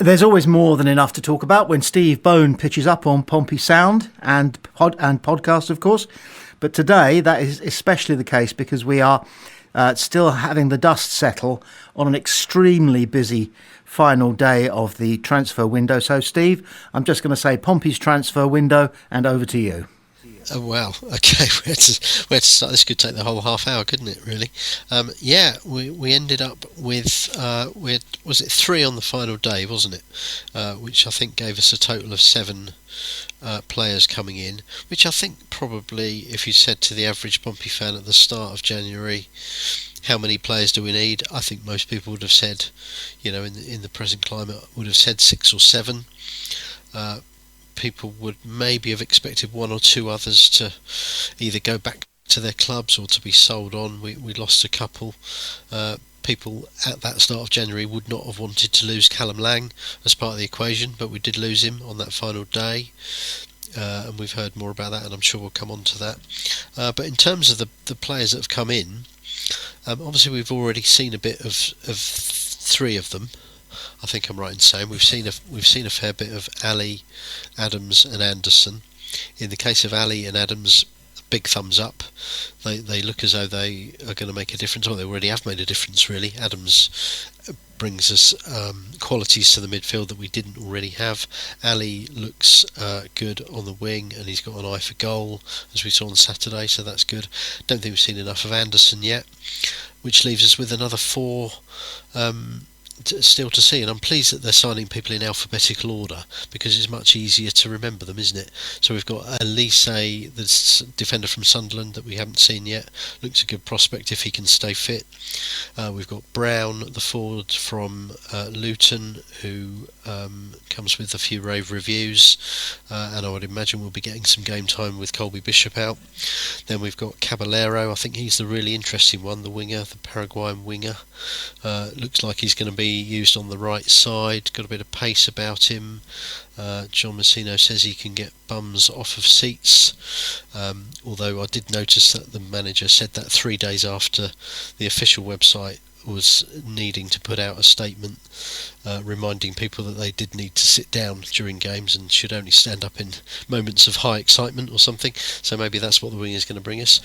There's always more than enough to talk about when Steve Bone pitches up on Pompey Sound and podcast, of course. But today, that is especially the case because we are still having the dust settle on an extremely busy final day of the transfer window. So, Steve, I'm just going to say Pompey's transfer window and over to you. Oh, wow. Okay, where to start? This could take the whole half hour, couldn't it, really? We ended up with was it 3 on the final day, wasn't it? Which I think gave us a total of 7 players coming in, which I think probably, if you said to the average Pompey fan at the start of January, how many players do we need? I think most people would have said, in the present climate, would have said 6 or 7. People would maybe have expected 1 or 2 others to either go back to their clubs or to be sold on. We lost a couple. People at that start of January would not have wanted to lose Callum Lang as part of the equation, but we did lose him on that final day. And we've heard more about that, and I'm sure we'll come on to that. But in terms of the players that have come in, obviously we've already seen a bit of 3 of them. I think I'm right in saying we've seen a fair bit of Ali, Adams, and Anderson. In the case of Ali and Adams, big thumbs up. They look as though they are going to make a difference, or they already have made a difference. Really, Adams brings us qualities to the midfield that we didn't already have. Ali looks good on the wing, and he's got an eye for goal, as we saw on Saturday, so that's good. Don't think we've seen enough of Anderson yet, which leaves us with another 4 still to see, and I'm pleased that they're signing people in alphabetical order because it's much easier to remember them, isn't it? So we've got Elise, the defender from Sunderland that we haven't seen yet, looks a good prospect if he can stay fit. We've got Brown, the forward from Luton, who comes with a few rave reviews, and I would imagine we'll be getting some game time with Colby Bishop out. Then we've got Caballero. I think he's the really interesting one, the winger, the Paraguayan winger. Looks like he's going to be used on the right side, got a bit of pace about him. John Messino says he can get bums off of seats, although I did notice that the manager said that 3 days after the official website was needing to put out a statement reminding people that they did need to sit down during games and should only stand up in moments of high excitement or something. So maybe that's what the wing is going to bring us.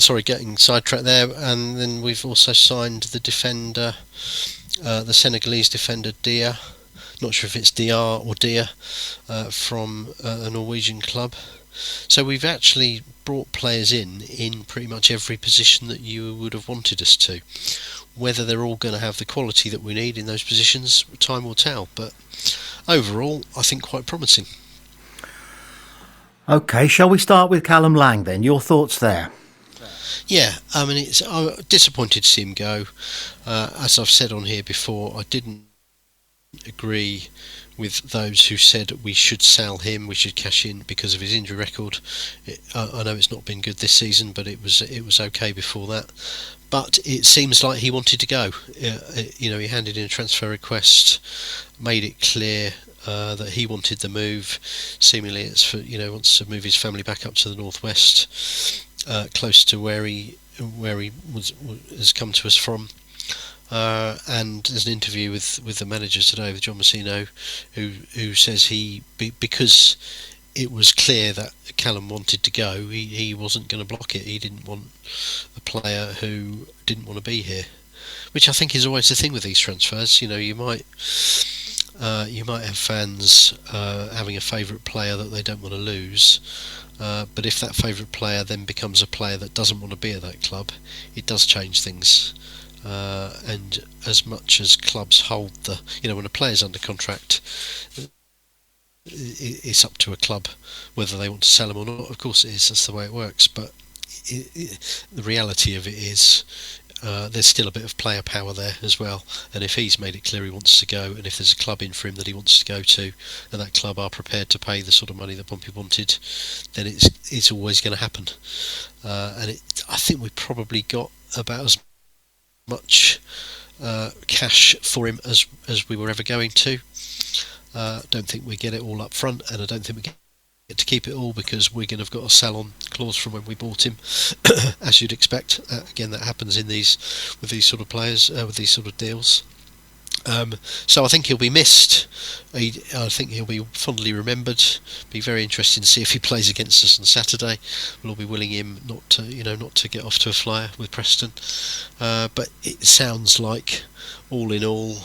Sorry, getting sidetracked there. And then we've also signed the defender, the Senegalese defender Dia. Not sure if it's Diar or Dia, from a Norwegian club. So we've actually brought players in pretty much every position that you would have wanted us to. Whether they're all going to have the quality that we need in those positions, time will tell. But overall, I think quite promising. Okay, shall we start with Callum Lang then? Your thoughts there? Yeah, I mean, I'm disappointed to see him go. As I've said on here before, I didn't agree with those who said we should sell him, we should cash in because of his injury record. I know it's not been good this season, but it was okay before that. But it seems like he wanted to go. He handed in a transfer request, made it clear that he wanted the move. Seemingly, it's for wants to move his family back up to the northwest, close to where he has come to us from. And there's an interview with the manager today, with John Messino, who says because it was clear that Callum wanted to go, he wasn't going to block it. He didn't want a player who didn't want to be here, which I think is always the thing with these transfers. You might have fans having a favourite player that they don't want to lose, but if that favourite player then becomes a player that doesn't want to be at that club, it does change things. And as much as clubs hold when a player's under contract, it's up to a club whether they want to sell him or not. Of course it is, that's the way it works, but the reality of it is there's still a bit of player power there as well, and if he's made it clear he wants to go, and if there's a club in for him that he wants to go to, and that club are prepared to pay the sort of money that Pompey wanted, then it's always going to happen. And I think we probably got about as much cash for him as we were ever going to. Don't think we get it all up front, and I don't think we get to keep it all because Wigan have got a sell-on clause from when we bought him, as you'd expect. Again, that happens with these sort of players, with these sort of deals. So I think he'll be missed. I think he'll be fondly remembered. Be very interesting to see if he plays against us on Saturday. We'll all be willing him not to get off to a flyer with Preston. But it sounds like, all in all,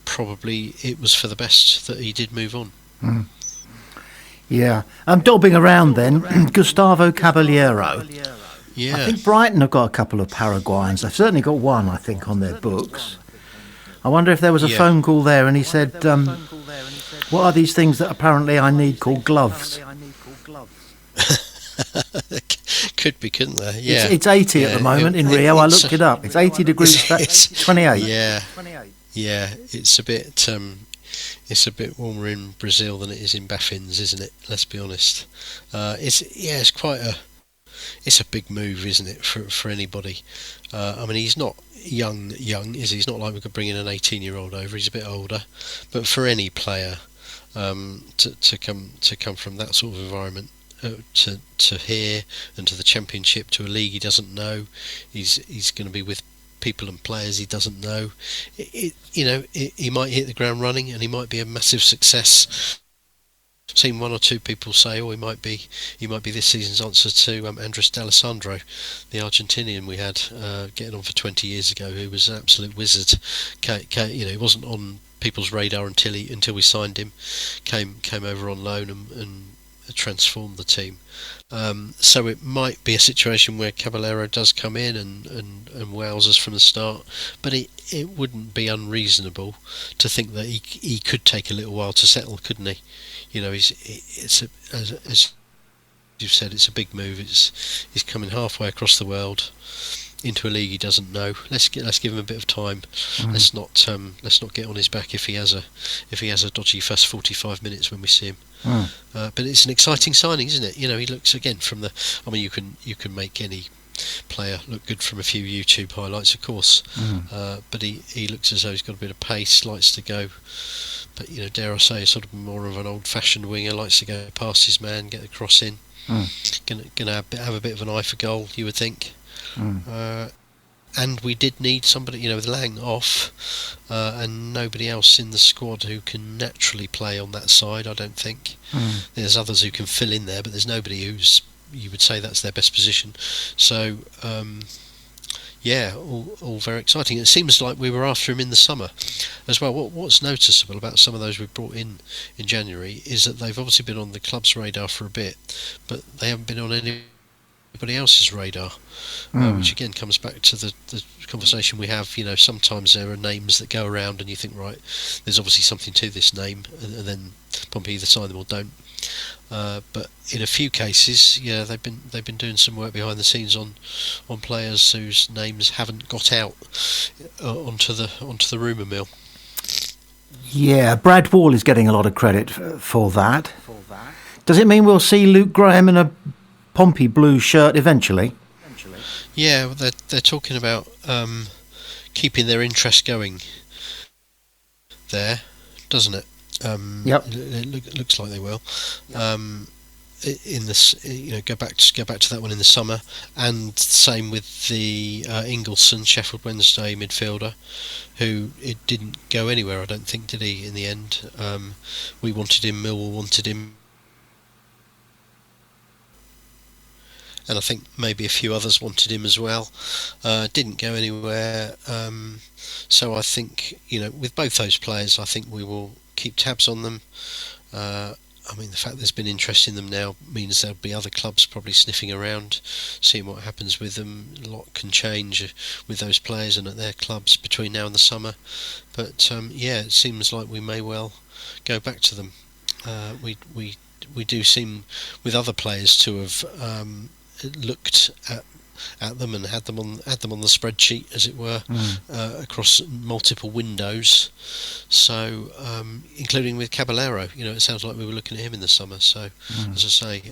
probably it was for the best that he did move on. Yeah. Dobbing around then, Gustavo Caballero. Yeah. I think Brighton have got a couple of Paraguayans. They've certainly got one, I think, on their books. I wonder if there was a phone call there and he said, what are these things that apparently I need called gloves? Could be, couldn't there? Yeah. It's 80 at the moment in Rio. I looked it up. It's 80 degrees, 28. Yeah. Yeah, it's a bit warmer in Brazil than it is in Baffins, isn't it? Let's be honest. It's a big move, isn't it, for anybody? I mean, he's not young, is he? He's not like we could bring in an 18-year-old over. He's a bit older, but for any player to come from that sort of environment to here and to the Championship, to a league he doesn't know, he's going to be with people and players he doesn't know. He might hit the ground running and he might be a massive success. I've seen one or two people say, he might be this season's answer to Andres D'Alessandro, the Argentinian we had getting on for 20 years ago, who was an absolute wizard. He wasn't on people's radar until we signed him. Came over on loan and transformed the team. So it might be a situation where Caballero does come in and wows us from the start, but it wouldn't be unreasonable to think that he could take a little while to settle, couldn't he? As you've said, it's a big move. He's coming halfway across the world into a league he doesn't know. Let's give him a bit of time. Let's not get on his back if he has a dodgy first 45 minutes when we see him. But it's an exciting signing, isn't it? He looks, again, you can make any player look good from a few YouTube highlights, of course. But he looks as though he's got a bit of pace, likes to go. But dare I say, sort of more of an old-fashioned winger, likes to go past his man, get the cross in. Gonna have a bit of an eye for goal, you would think. And we did need somebody, with Lang off, and nobody else in the squad who can naturally play on that side, I don't think. There's others who can fill in there, but there's nobody who's, you would say, that's their best position. So, all very exciting. It seems like we were after him in the summer as well. What's noticeable about some of those we brought in January is that they've obviously been on the club's radar for a bit, but they haven't been on anybody else's radar, which again comes back to the conversation we have. Sometimes there are names that go around and you think, right, there's obviously something to this name, and then Pompey either sign them or don't. But in a few cases, they've been doing some work behind the scenes on players whose names haven't got out onto the rumour mill. Yeah, Brad Wall is getting a lot of credit for that. Does it mean we'll see Luke Graham in a Pompey blue shirt eventually? Yeah, they're talking about keeping their interest going there, doesn't it? Yep. It looks like they will. In this, go back to that one in the summer, and same with the Ingleson, Sheffield Wednesday midfielder, who it didn't go anywhere. I don't think, did he? In the end, we wanted him. Millwall wanted him. And I think maybe a few others wanted him as well. Didn't go anywhere. So I think, with both those players, I think we will keep tabs on them. The fact there's been interest in them now means there'll be other clubs probably sniffing around, seeing what happens with them. A lot can change with those players and at their clubs between now and the summer. But it seems like we may well go back to them. We do seem, with other players, to have looked at them and had them on the spreadsheet, as it were, across multiple windows. So, including with Caballero, it sounds like we were looking at him in the summer. So, as I say,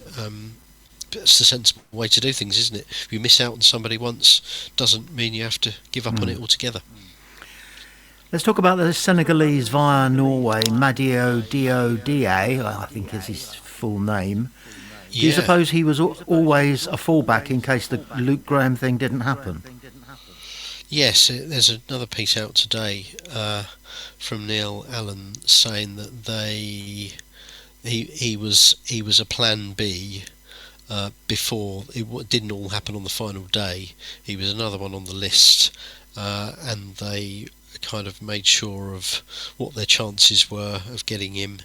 it's the sensible way to do things, isn't it? If you miss out on somebody once, doesn't mean you have to give up on it altogether. Let's talk about the Senegalese via Norway, Madio Diodie, I think is his full name. Do you suppose he was always a fallback in case the Luke Graham thing didn't happen? Yes, there's another piece out today from Neil Allen saying that he was a plan B before it didn't all happen on the final day. He was another one on the list, and they kind of made sure of what their chances were of getting him,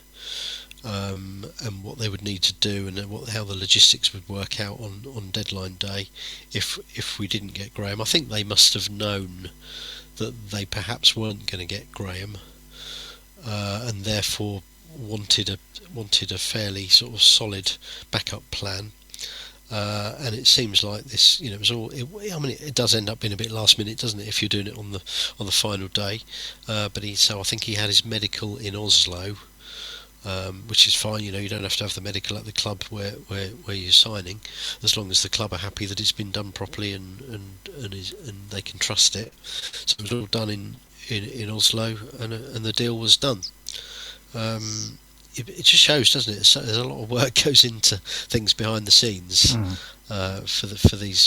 and what they would need to do, and how the logistics would work out on deadline day if we didn't get Graham. I think they must have known that they perhaps weren't going to get Graham, and therefore wanted a fairly sort of solid backup plan. And it seems like this, it was all. It does end up being a bit last minute, doesn't it? If you're doing it on the final day, so I think he had his medical in Oslo, which is fine. You don't have to have the medical at the club where you're signing, as long as the club are happy that it's been done properly and they can trust it. So it was all done in Oslo, and the deal was done. It just shows, doesn't it? So there's a lot of work goes into things behind the scenes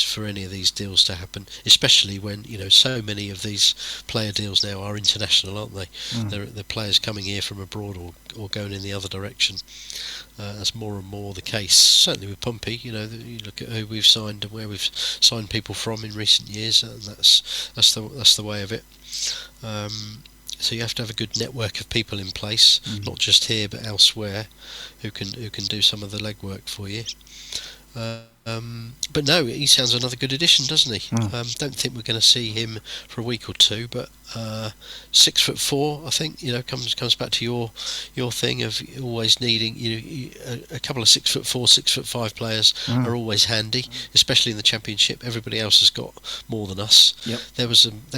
for any of these deals to happen, especially when so many of these player deals now are international, aren't they? They're players coming here from abroad or going in the other direction. That's more and more the case. Certainly with Pompey, you look at who we've signed and where we've signed people from in recent years, and that's the way of it. So you have to have a good network of people in place, not just here but elsewhere, who can do some of the legwork for you. But no, he sounds another good addition, doesn't he? Don't think we're going to see him for a week or two, but 6'4", I think, comes back to your thing of always needing, a couple of 6'4", 6'5" players are always handy, especially in the Championship. Everybody else has got more than us. Yep. There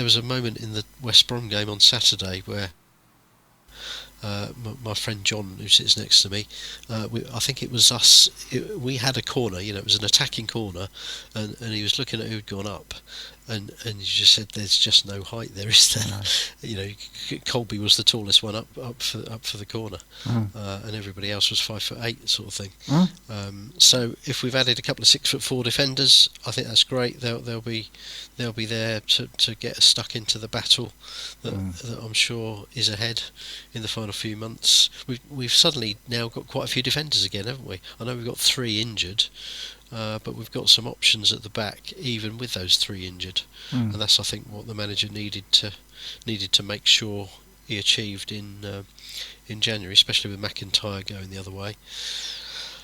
was a moment in the West Brom game on Saturday where my friend John, who sits next to me, I think it was us. We had a corner, it was an attacking corner, and he was looking at who'd gone up, and he just said, "There's just no height there, is there?" No. Colby was the tallest one up for the corner, and everybody else was 5'8", sort of thing. So if we've added a couple of 6'4" defenders, I think that's great. They'll be there to get us stuck into the battle that I'm sure is ahead in the final few months. We've suddenly now got quite a few defenders again, haven't we? I know we've got 3 injured, but we've got some options at the back even with those 3 injured, and that's, I think, what the manager needed to make sure he achieved in January, especially with McIntyre going the other way.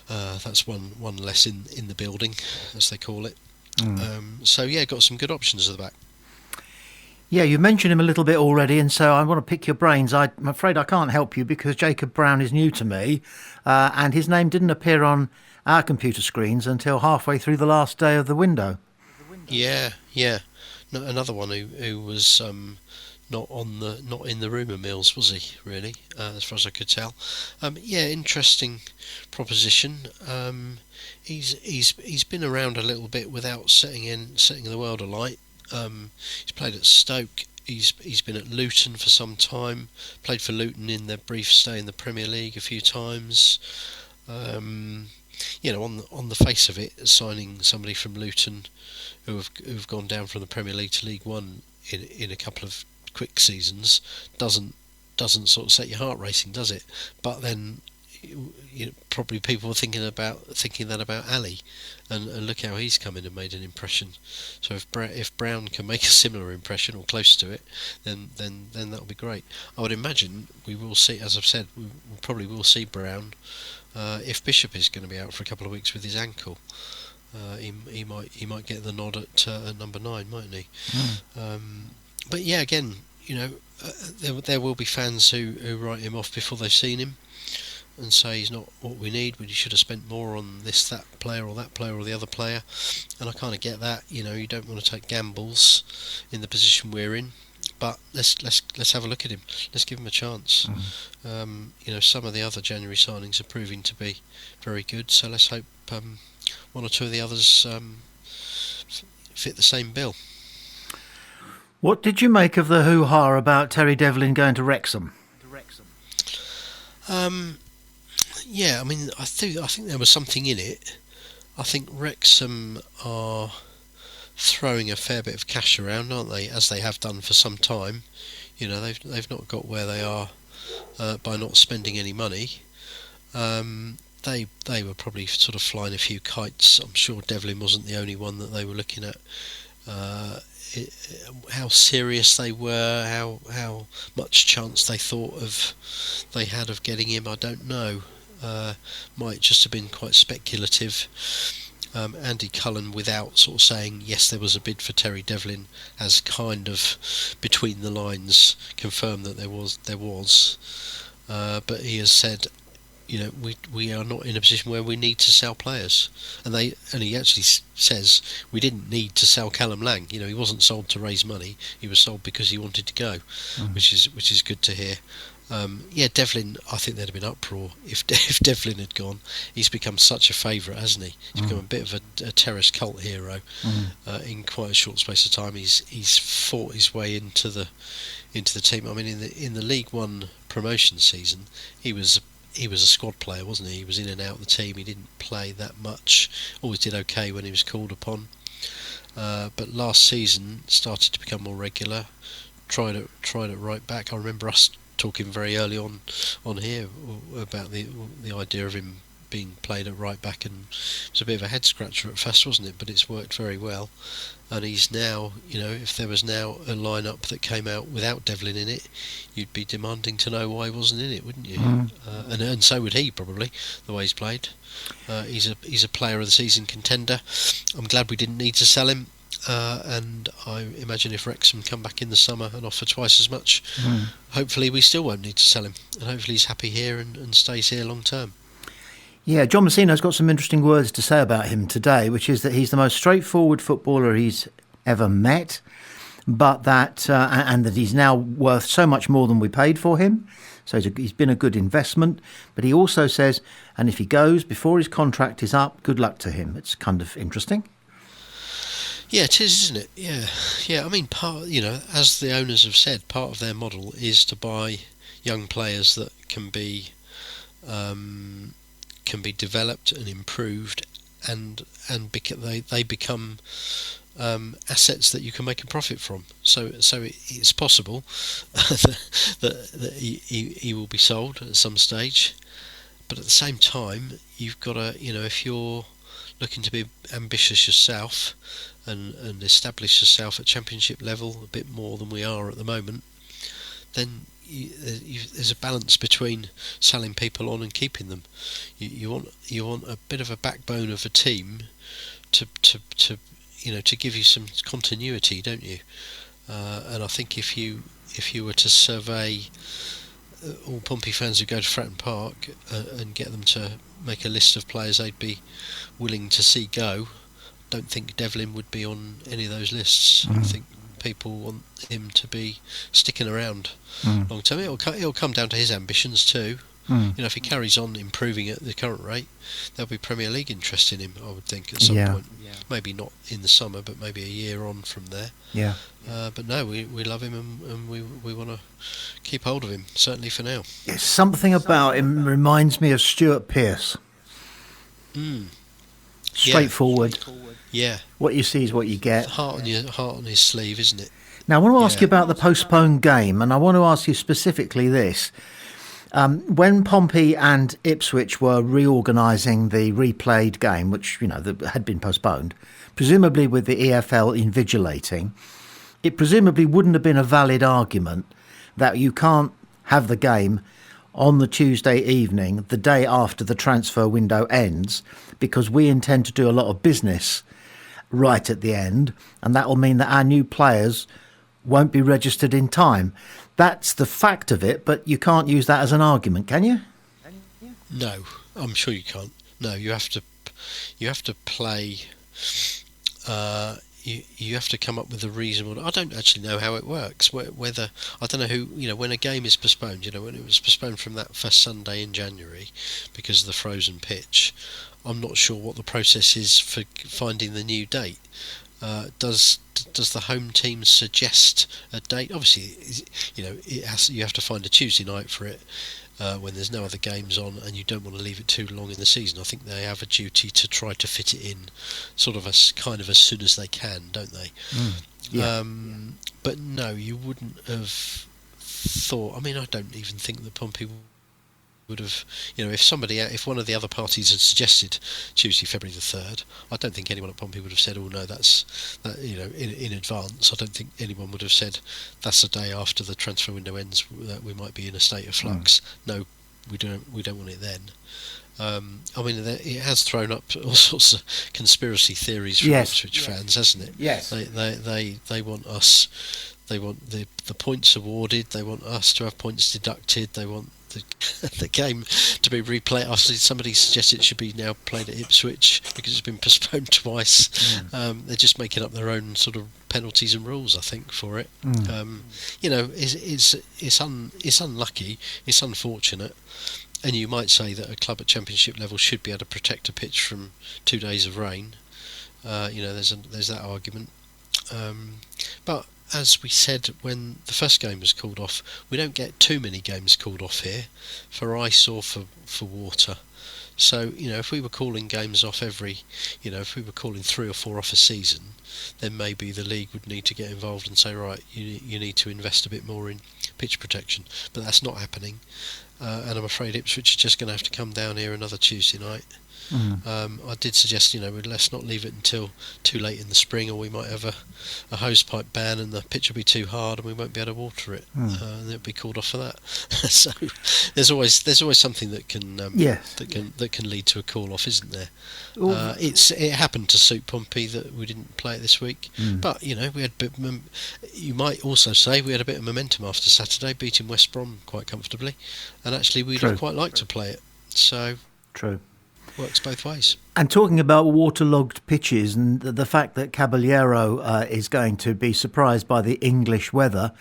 That's one less in the building, as they call it. So yeah, got some good options at the back. Yeah, you mentioned him a little bit already, and so I want to pick your brains. I'm afraid I can't help you because Jacob Brown is new to me, and his name didn't appear on our computer screens until halfway through the last day of the window. Yeah. No, another one who was not in the rumour mills, was he? Really, as far as I could tell. Interesting proposition. He's been around a little bit without setting the world alight. He's played at Stoke. He's been at Luton for some time. Played for Luton in their brief stay in the Premier League a few times. On the face of it, signing somebody from Luton who've gone down from the Premier League to League One in a couple of quick seasons doesn't sort of set your heart racing, does it? But then probably people were thinking that about Ali, and look how he's come in and made an impression. So if Brown can make a similar impression or close to it, then that'll be great. I would imagine we will see, as I've said, we probably will see Brown. If Bishop is going to be out for a couple of weeks with his ankle, he might get the nod at number 9, mightn't he? But yeah, again, there will be fans who write him off before they've seen him and say he's not what we need, but he should have spent more on that player or the other player. And I kind of get that. You don't want to take gambles in the position we're in, but let's have a look at him. Let's give him a chance. Some of the other January signings are proving to be very good, so let's hope one or two of the others fit the same bill. What did you make of the hoo-ha about Terry Devlin going to Wrexham? Yeah, I mean, I think there was something in it. I think Wrexham are throwing a fair bit of cash around, aren't they? As they have done for some time. They've not got where they are by not spending any money. They were probably sort of flying a few kites. I'm sure Devlin wasn't the only one that they were looking at. How serious they were, how much chance they thought they had of getting him, I don't know. Might just have been quite speculative. Andy Cullen, without sort of saying yes, there was a bid for Terry Devlin, has kind of between the lines confirmed that there was. But he has said, we are not in a position where we need to sell players, and he actually says we didn't need to sell Callum Lang. He wasn't sold to raise money; he was sold because he wanted to go, which is good to hear. Devlin, I think there'd have been uproar if Devlin had gone. He's become such a favourite, hasn't he? He's become a bit of a terrace cult hero in quite a short space of time. He's fought his way into the team. I mean, in the League One promotion season, he was a squad player, wasn't he? He was in and out of the team. He didn't play that much. Always did okay when he was called upon. But last season started to become more regular. Tried it right back. I remember us talking very early on here about the idea of him being played at right back, and it was a bit of a head scratcher at first, wasn't it? But it's worked very well, and he's now, if there was now a lineup that came out without Devlin in it, you'd be demanding to know why he wasn't in it, wouldn't you? And so would he, probably, the way he's played. He's a player of the season contender. I'm glad we didn't need to sell him. And I imagine if Wrexham come back in the summer and offer twice as much, hopefully we still won't need to sell him, and hopefully he's happy here and stays here long term. Yeah, John Messina's got some interesting words to say about him today, which is that he's the most straightforward footballer he's ever met, but that and that he's now worth so much more than we paid for him. So he's been a good investment. But he also says, and if he goes before his contract is up, good luck to him. It's kind of interesting. Yeah, it is, isn't it? Yeah. I mean, as the owners have said, part of their model is to buy young players that can be developed and improved, and they become assets that you can make a profit from. So it's possible that he will be sold at some stage, but at the same time, you've got to, if you're looking to be ambitious yourself and establish yourself at championship level a bit more than we are at the moment, then there's a balance between selling people on and keeping them. You want a bit of a backbone of a team to give you some continuity, don't you? And I think if you were to survey all Pompey fans who go to Fratton Park and get them to make a list of players they'd be willing to see go, don't think Devlin would be on any of those lists. I think people want him to be sticking around long term. It'll come down to his ambitions too. If he carries on improving at the current rate, there'll be Premier League interest in him, I would think, at some point. Maybe not in the summer, but maybe a year on from there. But no, we love him, and we want to keep hold of him, certainly for now. Something about him reminds me of Stuart Pearce. Straightforward. Yeah. What you see is what you get. Heart on his sleeve, isn't it? Now, I want to ask you about the postponed game, and I want to ask you specifically this. When Pompey and Ipswich were reorganising the replayed game, which, that had been postponed, presumably with the EFL invigilating, it presumably wouldn't have been a valid argument that you can't have the game on the Tuesday evening, the day after the transfer window ends, because we intend to do a lot of business right at the end, and that will mean that our new players won't be registered in time. That's the fact of it, but you can't use that as an argument, can you? No, I'm sure you can't. No, you have to play. You have to come up with a reasonable. I don't actually know how it works. Whether I don't know who, when a game is postponed. When it was postponed from that first Sunday in January because of the frozen pitch. I'm not sure what the process is for finding the new date. Does the home team suggest a date? Obviously, you have to find a Tuesday night for it. when there's no other games on, and you don't want to leave it too long in the season. I think they have a duty to try to fit it in, sort of as soon as they can, don't they? Yeah. But no, you wouldn't have thought. I mean, I don't even think that Pompey would have, if one of the other parties had suggested Tuesday, February the 3rd, I don't think anyone at Pompey would have said, "Oh no, in advance." I don't think anyone would have said that's the day after the transfer window ends that we might be in a state of flux. No, we don't want it then. I mean, it has thrown up all sorts of conspiracy theories from Ipswich fans, hasn't it? Yes. They want us. They want the points awarded. They want us to have points deducted. They want the game to be replayed. I see somebody suggested it should be now played at Ipswich because it's been postponed twice. They're just making up their own sort of penalties and rules, I think, for it. It's unlucky. It's unfortunate. And you might say that a club at Championship level should be able to protect a pitch from 2 days of rain. There's that argument. But as we said when the first game was called off, we don't get too many games called off here for ice or for water. So, if we were calling games off if we were calling 3 or 4 off a season, then maybe the league would need to get involved and say, right, you need to invest a bit more in pitch protection. But that's not happening. And I'm afraid Ipswich is just going to have to come down here another Tuesday night. I did suggest, let's not leave it until too late in the spring, or we might have a hosepipe ban and the pitch will be too hard and we won't be able to water it, and it'll be called off for that. So there's always something that can that can lead to a call off, isn't there? It happened to suit Pompey that we didn't play it this week, but we had you might also say we had a bit of momentum after Saturday, beating West Brom quite comfortably, and actually we'd have quite liked to play it. So true. Works both ways. And talking about waterlogged pitches and the fact that Caballero is going to be surprised by the English weather,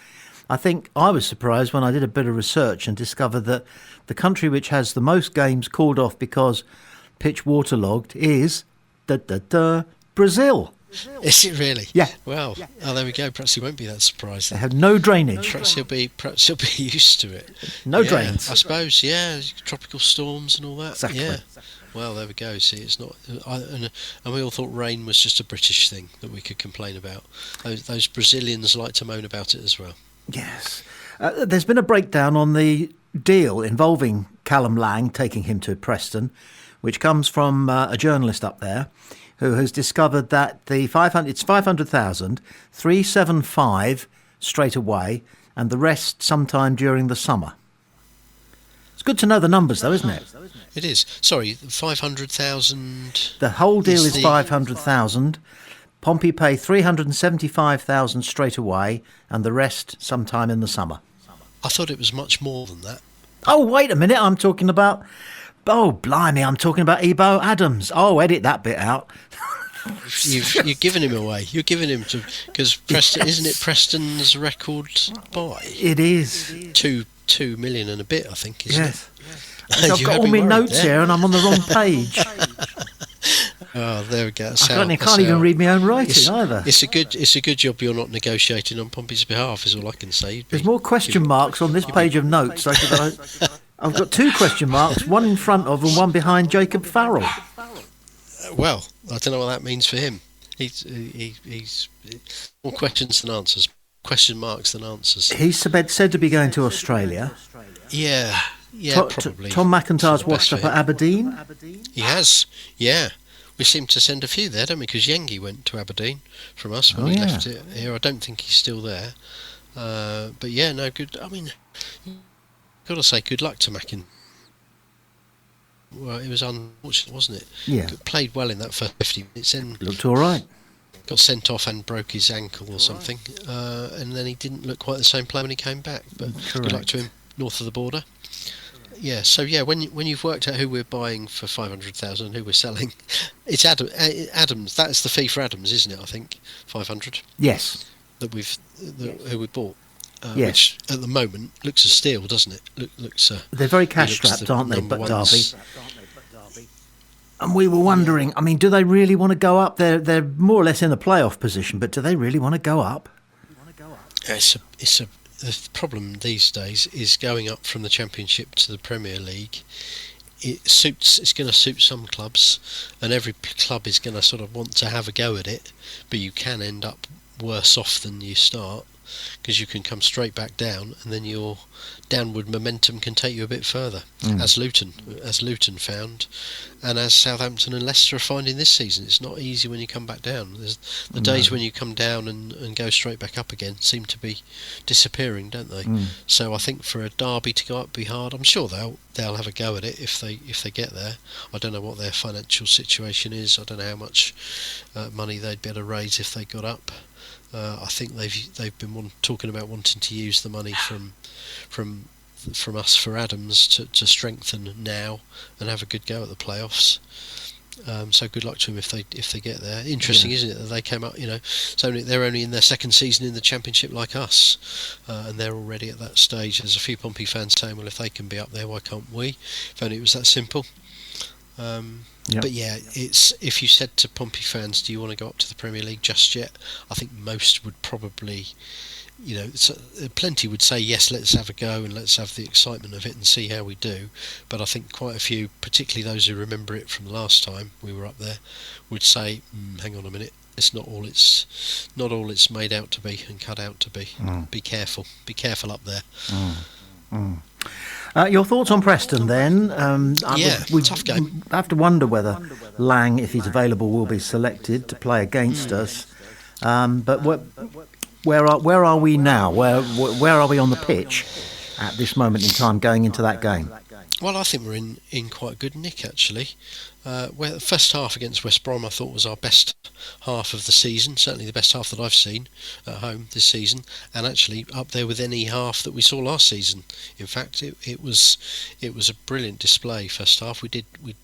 I think I was surprised when I did a bit of research and discovered that the country which has the most games called off because pitch waterlogged is Brazil. Is it really? Yeah. Well, there we go. Perhaps he won't be that surprised. They have no drainage. Perhaps he'll be used to it. No drains. I suppose. Yeah, tropical storms and all that. Exactly. Yeah. Well, there we go. See, it's not, and we all thought rain was just a British thing that we could complain about. Those Brazilians like to moan about it as well. Yes. There's been a breakdown on the deal involving Callum Lang taking him to Preston, which comes from a journalist up there who has discovered that it's 500,000, 375 straight away, and the rest sometime during the summer. It's good to know the numbers, though, isn't it? It is. Sorry, 500,000. The whole deal is 500,000. Pompey pay 375,000 straight away, and the rest sometime in the summer. I thought it was much more than that. Oh, wait a minute! I'm talking about. Oh, blimey! I'm talking about Ebo Adams. Oh, edit that bit out. You've given him away. You're giving him to because Preston, isn't it Preston's record buy? It is 2 million and a bit, I think. Isn't it? I've got all my notes here, and I'm on the wrong page. Oh, there we go. I can't even read my own writing either. It's a good job you're not negotiating on Pompey's behalf. Is all I can say. There's more question marks on this page of notes. I've got 2 question marks, one in front of and one behind Jacob Farrell. Well, I don't know what that means for him. He's more questions than answers. Question marks than answers. He's said to be going to Australia. Yeah, probably. Tom McIntyre's washed up at Aberdeen. He has, yeah. We seem to send a few there, don't we? Because Yengi went to Aberdeen from us when he left it here. I don't think he's still there. But yeah, no, good. I mean, got to say, good luck to Mackin. Well, it was unfortunate, wasn't it? Yeah. Played well in that first 50 minutes. Then looked all right. Got sent off and broke his ankle or something. And then he didn't look quite the same player when he came back. But good luck to him north of the border. Yeah, so yeah, when you've worked out who we're buying for 500,000 and who we're selling, it's Adams. That's the fee for Adams, isn't it? I think 500. Yes. Who we bought. Yes. Which at the moment looks a steal, doesn't it? Looks. They're very cash strapped, aren't they? But Derby. And we were wondering. I mean, do they really want to go up? They're more or less in the playoff position, but do they really want to go up? It's the problem these days is going up from the Championship to the Premier League. It's going to suit some clubs, and every club is going to sort of want to have a go at it, but you can end up worse off than you start, because you can come straight back down, and then your downward momentum can take you a bit further, as Luton found, and as Southampton and Leicester are finding this season. It's not easy when you come back down. There's the days when you come down and go straight back up again seem to be disappearing, don't they? So I think for a Derby to go up be hard. I'm sure they'll have a go at it if they get there. I don't know what their financial situation is. I don't know how much money they'd be able to raise if they got up. I think they've been talking about wanting to use the money from us for Adams to strengthen now and have a good go at the playoffs. So good luck to them if they get there. Interesting, isn't it, that they came up? They're only in their second season in the Championship like us, and they're already at that stage. There's a few Pompey fans saying, "Well, if they can be up there, why can't we?" If only it was that simple. But yeah, it's, if you said to Pompey fans, do you want to go up to the Premier League just yet? I think most would probably, plenty would say yes, let's have a go and let's have the excitement of it and see how we do. But I think quite a few, particularly those who remember it from last time we were up there, would say, hang on a minute, it's not all it's made out to be and cut out to be. Be careful up there. Your thoughts on Preston then? Tough game. I have to wonder whether Lang, if he's available, will be selected to play against us. But where are we now? Where are we on the pitch at this moment in time going into that game? Well, I think we're in quite good nick, actually. Where the first half against West Brom I thought was our best half of the season, certainly the best half that I've seen at home this season, and actually up there with any half that we saw last season. In fact, it was a brilliant display first half. We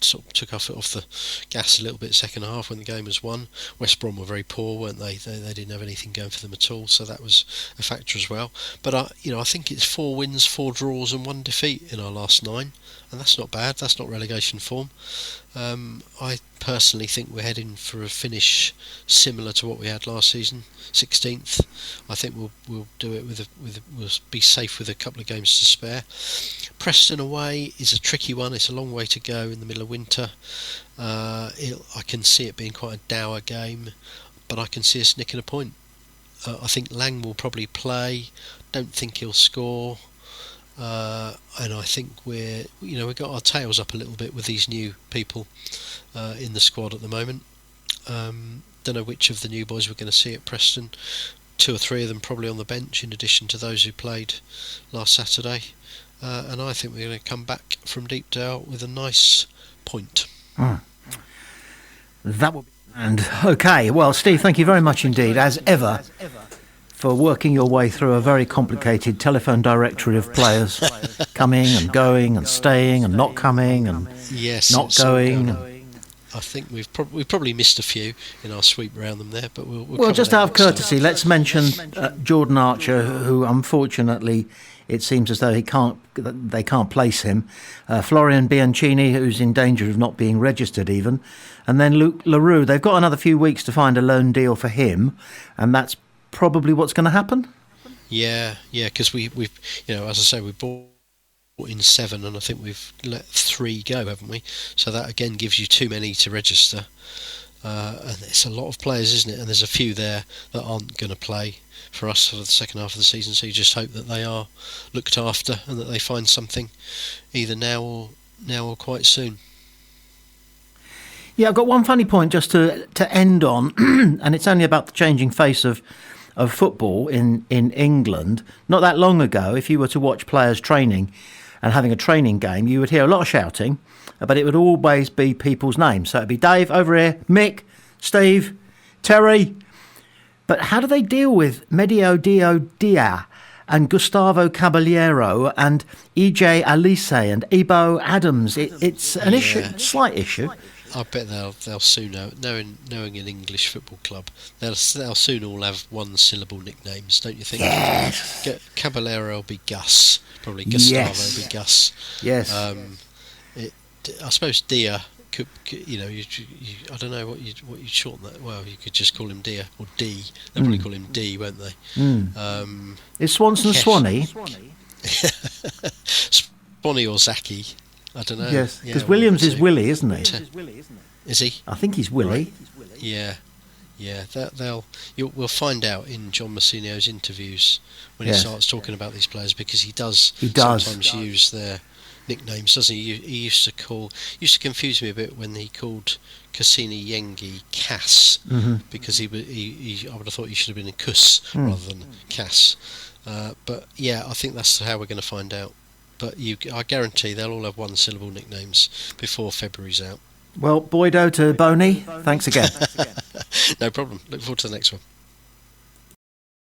sort of took off the gas a little bit second half when the game was won. West Brom were very poor, weren't they? They didn't have anything going for them at all, so that was a factor as well. But I think it's 4 wins, 4 draws and 1 defeat in our last 9, and that's not bad. That's not relegation form. I personally think we're heading for a finish similar to what we had last season, 16th. I think we'll do it we'll be safe with a couple of games to spare. Preston away is a tricky one. It's a long way to go in the middle of winter. I can see it being quite a dour game, but I can see us nicking a point. I think Lang will probably play. Don't think he'll score. And I think we've got our tails up a little bit with these new people in the squad at the moment. Don't know which of the new boys we're going to see at Preston. 2 or 3 of them probably on the bench, in addition to those who played last Saturday. And I think we're going to come back from Deepdale with a nice point. That will be. And okay, well, Steve, thank you very much indeed, as ever, for working your way through a very complicated telephone directory of players coming and going and staying and not coming and not going. I think we've probably missed a few in our sweep around them there, but we'll just out of courtesy, let's mention Jordan Archer, who unfortunately it seems as though they can't place him. Florian Bianchini, who's in danger of not being registered even, and then Luke LaRue. They've got another few weeks to find a loan deal for him, and that's probably what's going to happen. Yeah, because we've as I say, we bought in 7 and I think we've let 3 go, haven't we? So that again gives you too many to register, and it's a lot of players, isn't it? And there's a few there that aren't going to play for us for the second half of the season, so you just hope that they are looked after and that they find something either now or quite soon. Yeah, I've got one funny point just to end on, and it's only about the changing face of football in England. Not that long ago, if you were to watch players training and having a training game, you would hear a lot of shouting, but it would always be people's names. So it'd be Dave over here, Mick, Steve, Terry. But how do they deal with Medio Dio Dia and Gustavo Caballero and EJ Alice and Ebo Adams? It's an issue, slight issue. I bet they'll soon know. Knowing an English football club, they'll soon all have 1-syllable nicknames, don't you think? Yes. Caballero will be Gus, probably Gustavo will be Gus. Yes. I suppose Dia I don't know what you shorten that. Well, you could just call him Deer or D. They'll probably call him D, won't they? Is Swanson Swanee? Swanee or Zaki. I don't know. Yes, because Williams is Willie, isn't he? Is he? I think he's Willie. Right. Yeah. We'll find out in John Massinio's interviews when he starts talking about these players, because he does sometimes use their nicknames, doesn't he? He used to confuse me a bit when he called Cassini Yengi Cass, because I would have thought he should have been in Kuss rather than Cass. But yeah, I think that's how we're going to find out. But I guarantee they'll all have one-syllable nicknames before February's out. Well, Boydo to Boney, thanks again. No problem. Look forward to the next one.